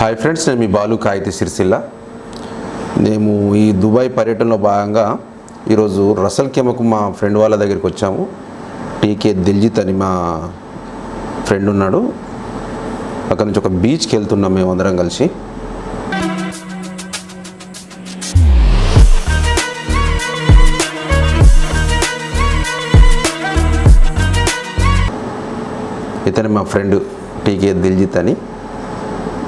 Hi friends, నేను మీ బాలు కాయితీ సిరిసిల్ల. మేము ఈ దుబాయ్ పర్యటనలో భాగంగా ఈరోజు రసల్ ఖైమాకు మా ఫ్రెండ్ వాళ్ళ దగ్గరికి వచ్చాము. టీకే దిల్జిత్ అని మా ఫ్రెండ్ ఉన్నాడు. అక్కడ నుంచి ఒక బీచ్కి వెళ్తున్నాం మేము అందరం కలిసి. ఇతని మా ఫ్రెండ్ టీకే దిల్జిత్ అని,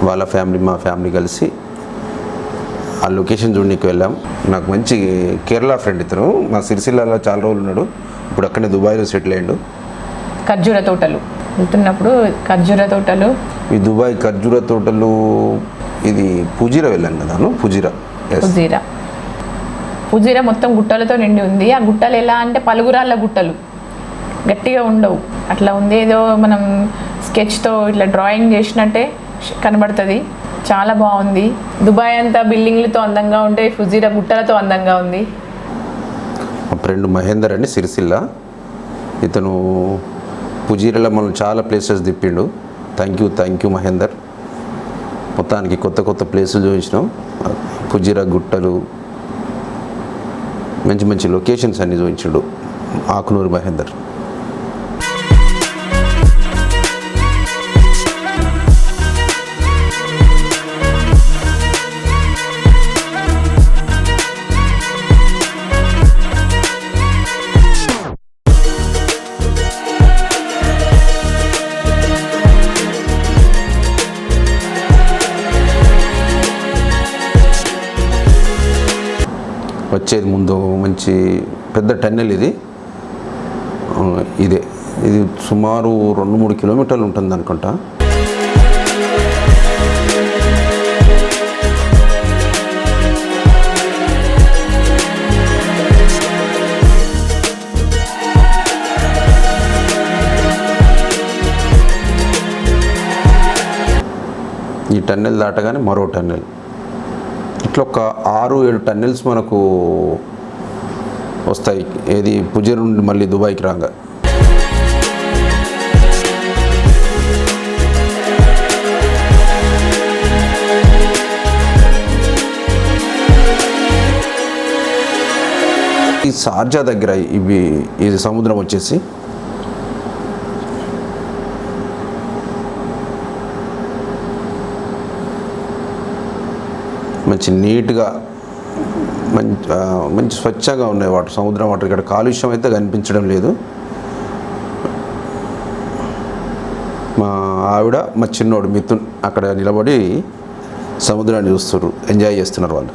వాళ్ళ ఫ్యామిలీ మా ఫ్యామిలీ కలిసి ఆ లొకేషన్ చూడడానికి వెళ్ళాం. నాకు మంచి కేరళ ఫ్రెండ్ ఇతను. మా సిరిసిల్లలో చాలా రోజులు ఉన్నాడు. ఇప్పుడు అక్కడే దుబాయ్లో సెటిల్ అయ్యాడు. ఖర్జూర తోటలు వెళ్తున్నప్పుడు ఖర్జూర తోటలు, ఈ దుబాయ్ ఖర్జూర తోటలు, ఇది పుజీరా వెళ్ళాను కదా. పుజీరా మొత్తం గుట్టలతో నిండి ఉంది. ఆ గుట్టలు ఎలా అంటే పలుగురాళ్ళ గుట్టలు, గట్టిగా ఉండవు. అట్లా ఉంది, ఏదో మనం స్కెచ్తో ఇట్లా డ్రాయింగ్ చేసినట్టే కనబడుతుంది. చాలా బాగుంది. దుబాయ్ అంతా బిల్డింగ్లతో అందంగా ఉంటే ఫుజీరా గుట్టలతో అందంగా ఉంది. మా ఫ్రెండ్ మహేందర్ అని సిరిసిల్ల, ఇతను పుజీరాలో మనం చాలా ప్లేసెస్ తిప్పిండు. Thank you Mahender. మొత్తానికి కొత్త కొత్త ప్లేసులు చూపించినాం. పుజీరా గుట్టలు, మంచి మంచి లొకేషన్స్ అన్నీ చూపించాడు ఆకునూరు మహేందర్. వచ్చేది ముందు మంచి పెద్ద టన్నెల్ ఇది సుమారు 2-3 కిలోమీటర్లు ఉంటుంది అనుకుంటా. ఈ టన్నెల్ దాటగానే మరో టన్నెల్, ఇట్లా ఒక 6-7 టన్నెల్స్ మనకు వస్తాయి. ఏది పుజీరా నుండి మళ్ళీ దుబాయ్కి రాగా. ఈ షార్జా దగ్గర ఇది సముద్రం వచ్చేసి మంచి నీట్గా మంచి స్వచ్ఛంగా ఉన్నాయి వాటర్, సముద్రం వాటర్. ఇక్కడ కాలుష్యం అయితే కనిపించడం లేదు. మా ఆవిడ మా చిన్నోడు మిథున్ అక్కడ నిలబడి సముద్రాన్ని చూస్తున్నారు, ఎంజాయ్ చేస్తున్నారు వాళ్ళు.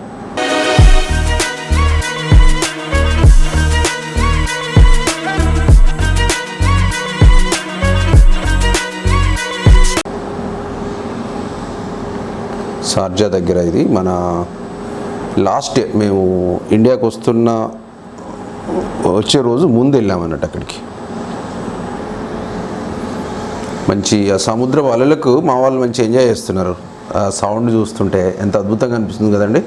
షార్జా దగ్గర ఇది మన లాస్ట్ డే మేము ఇండియాకి వచ్చే రోజు ముందు వెళ్ళామన్నట్టు అక్కడికి. మంచి ఆ సముద్ర అలలకు మా వాళ్ళు మంచి ఎంజాయ్ చేస్తున్నారు. ఆ సౌండ్ చూస్తుంటే ఎంత అద్భుతంగా అనిపిస్తుంది కదండి.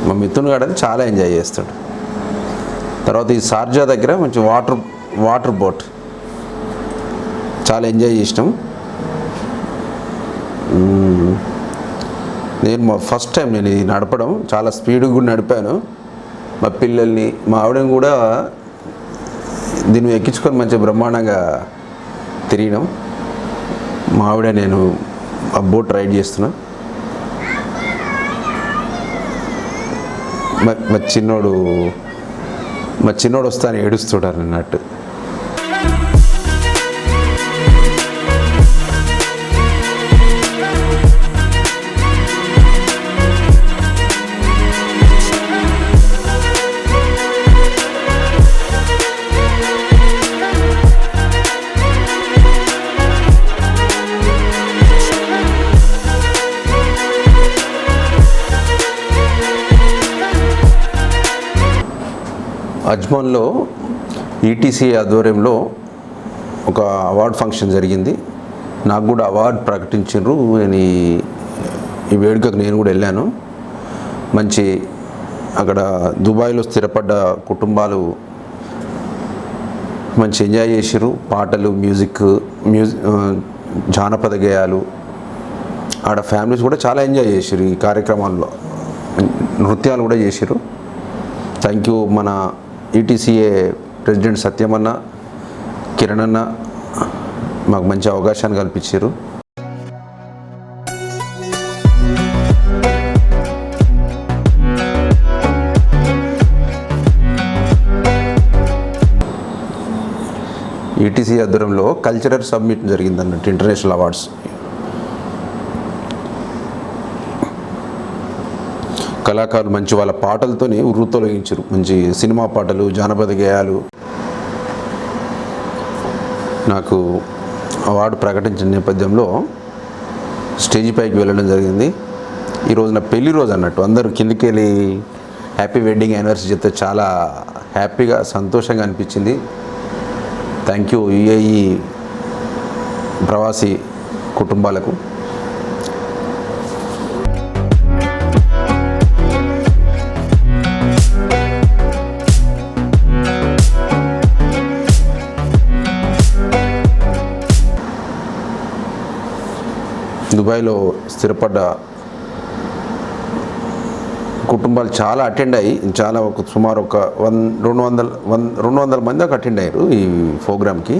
మా మిథున్ గాడని చాలా ఎంజాయ్ చేస్తాడు. తర్వాత ఈ షార్జా దగ్గర మంచి వాటర్ బోట్ చాలా ఎంజాయ్ చేసినాం. నేను ఫస్ట్ టైం నేను ఇది నడపడం, చాలా స్పీడ్గా కూడా నడిపాను. మా పిల్లల్ని మా ఆవిడని కూడా దీన్ని ఎక్కించుకొని మంచిగా బ్రహ్మాండంగా తిరిగినాం. మా ఆవిడ నేను ఆ బోట్ రైడ్ చేస్తున్నా. మా చిన్నోడు వస్తాను ఏడుస్తాడు అన్నట్టు. అజ్మాన్లో ఈటీసీ ఆధ్వర్యంలో ఒక అవార్డ్ ఫంక్షన్ జరిగింది. నాకు కూడా అవార్డు ప్రకటించారు. నేను ఈ వేడుకకు నేను కూడా వెళ్ళాను. మంచి అక్కడ దుబాయ్లో స్థిరపడ్డ కుటుంబాలు మంచి ఎంజాయ్ చేసారు. పాటలు, జానపద గేయాలు, ఆడ ఫ్యామిలీస్ కూడా చాలా ఎంజాయ్ చేసారు ఈ కార్యక్రమాల్లో, నృత్యాలు కూడా చేసారు. థ్యాంక్ యూ మన ఈటీసీఏ ప్రెసిడెంట్ సత్యమన్న, కిరణ్ అన్న మాకు మంచి అవకాశాన్ని కల్పించారు. ఈటీసీ ఆధ్వర్యంలో కల్చరల్ సబ్మిట్ జరిగింది అన్నట్టు, ఇంటర్నేషనల్ అవార్డ్స్. కళాకారులు మంచి వాళ్ళ పాటలతోని ఉర్రూతొలగించారు, మంచి సినిమా పాటలు, జానపద గేయాలు. నాకు అవార్డు ప్రకటించిన నేపథ్యంలో స్టేజ్ పైకి వెళ్ళడం జరిగింది. ఈరోజు నా పెళ్లి రోజు అన్నట్టు, అందరూ కిందికి వెళ్ళి హ్యాపీ వెడ్డింగ్ యానివర్సరీ చెప్తే చాలా హ్యాపీగా సంతోషంగా అనిపించింది. థ్యాంక్ యూ యుఏఈ ప్రవాసీ కుటుంబాలకు. దుబాయ్లో స్థిరపడ్డ కుటుంబాలు చాలా అటెండ్ అయ్యి, చాలా సుమారు ఒక 200 మంది దాకా అటెండ్ అయ్యారు ఈ ప్రోగ్రామ్కి.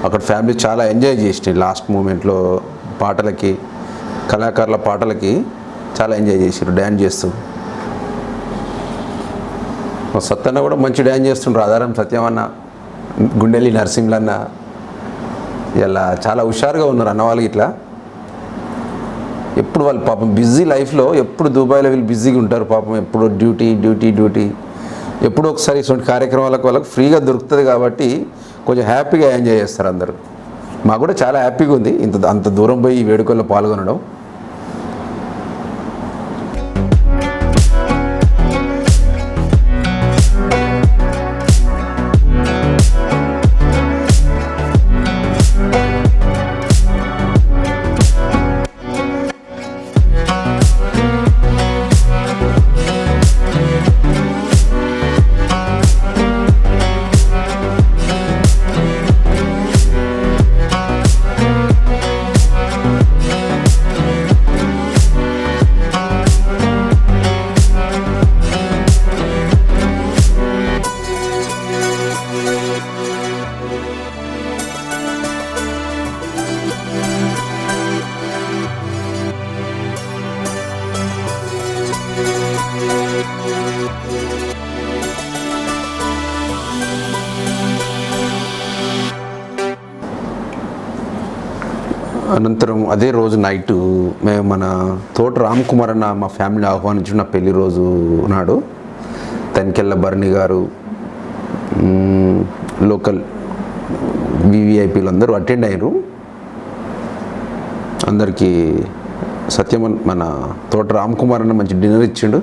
అక్కడ ఫ్యామిలీ చాలా ఎంజాయ్ చేసినాయి. లాస్ట్ మూమెంట్లో పాటలకి, కళాకారుల పాటలకి చాలా ఎంజాయ్ చేసారు డ్యాన్స్ చేస్తూ. సత్తన్న కూడా మంచి డ్యాన్స్ చేస్తుండ్రు, ఆధారం సత్యమన్న, గుండెలి నరసింహలన్న, ఇలా చాలా హుషారుగా ఉన్నారు అన్నవాళ్ళు. ఇట్లా ఎప్పుడు వాళ్ళు పాపం బిజీ లైఫ్లో ఎప్పుడు దుబాయ్లో వీళ్ళు బిజీగా ఉంటారు పాపం, ఎప్పుడు డ్యూటీ. ఎప్పుడు ఒకసారి ఇటువంటి కార్యక్రమాలకు వాళ్ళకు ఫ్రీగా దొరుకుతుంది కాబట్టి కొంచెం హ్యాపీగా ఎంజాయ్ చేస్తారు అందరూ. మాకు కూడా చాలా హ్యాపీగా ఉంది అంత దూరం పోయి ఈ వేడుకల్లో పాల్గొనడం. అనంతరం అదే రోజు నైటు మేము మన తోట రామ్ కుమార్ అన్న మా ఫ్యామిలీని ఆహ్వానించిన పెళ్లి రోజు నాడు తనికెళ్ళ భరణి గారు, లోకల్ వివిఐపీలు అందరూ అటెండ్ అయ్యారు. అందరికీ సత్యమన్ మన తోట రామ్ కుమార్ అన్న మంచి డిన్నర్ ఇచ్చిండు.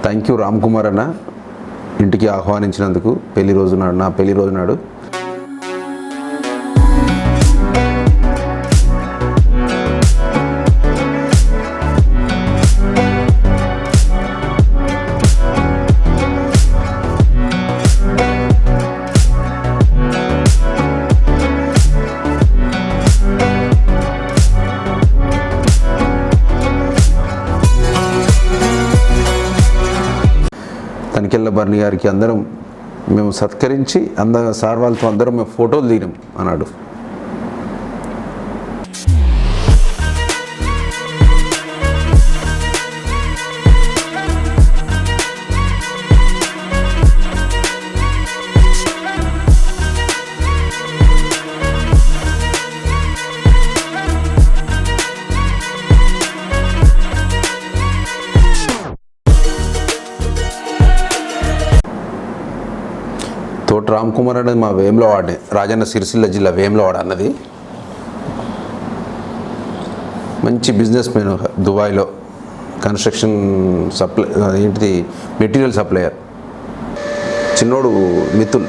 థ్యాంక్ యూ రామ్ కుమార్ అన్న ఇంటికి ఆహ్వానించినందుకు పెళ్లి రోజు నాడు, నా పెళ్లి రోజు నాడు. తనికెళ్ళ భరణి గారికి అందరం మేము సత్కరించి సార్ వాళ్ళతో అందరం మేము ఫోటోలు దిగినాం అన్నాడు. తోట రామ్ కుమార్ అనేది మా వేములవాడే, రాజన్న సిరిసిల్ల జిల్లా వేములవాడ అన్నది. మంచి బిజినెస్ మెన్ దుబాయ్లో, కన్స్ట్రక్షన్ సప్లై ఏంటిది మెటీరియల్ సప్లయర్. చిన్నోడు మిథున్,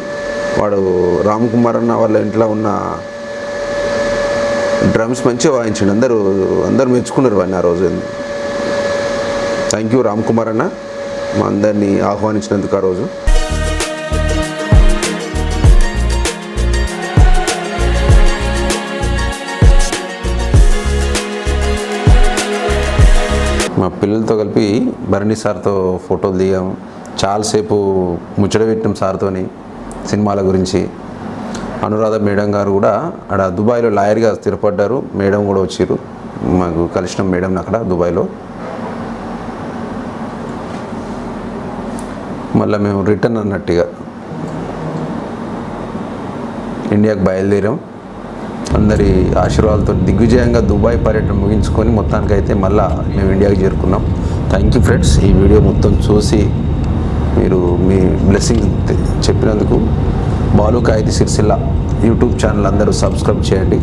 వాడు రామ్ కుమార్ అన్న వాళ్ళ ఇంట్లో ఉన్న డ్రమ్స్ మంచిగా వాయించండి, అందరూ మెచ్చుకున్నారు వాడిని ఆ రోజు. థ్యాంక్ యూ రామ్ కుమార్ అన్న మా అందరినీ ఆహ్వానించినందుకు ఆ రోజు. మా పిల్లలతో కలిపి భరణి సార్తో ఫోటోలు దిగాము. చాలాసేపు ముచ్చట పెట్టినాం సార్తోని సినిమాల గురించి. అనురాధ మేడం గారు కూడా అక్కడ దుబాయ్లో లాయర్గా స్థిరపడ్డారు. మేడం కూడా వచ్చారు, మాకు కలిసిన మేడం అక్కడ దుబాయ్లో. మళ్ళీ మేము రిటర్న్ అన్నట్టుగా ఇండియాకు బయలుదేరాం. అందరి ఆశీర్వాదాలతో దిగ్విజయంగా దుబాయ్ పర్యటన ముగించుకొని మొత్తానికైతే మళ్ళీ మేము ఇండియాకి చేరుకున్నాం. థ్యాంక్ యూ ఫ్రెండ్స్, ఈ వీడియో మొత్తం చూసి మీరు మీ బ్లెస్సింగ్ చెప్పినందుకు. బాలు కాయితీ సిరిసిల్ల యూట్యూబ్ ఛానల్ అందరూ సబ్స్క్రైబ్ చేయండి.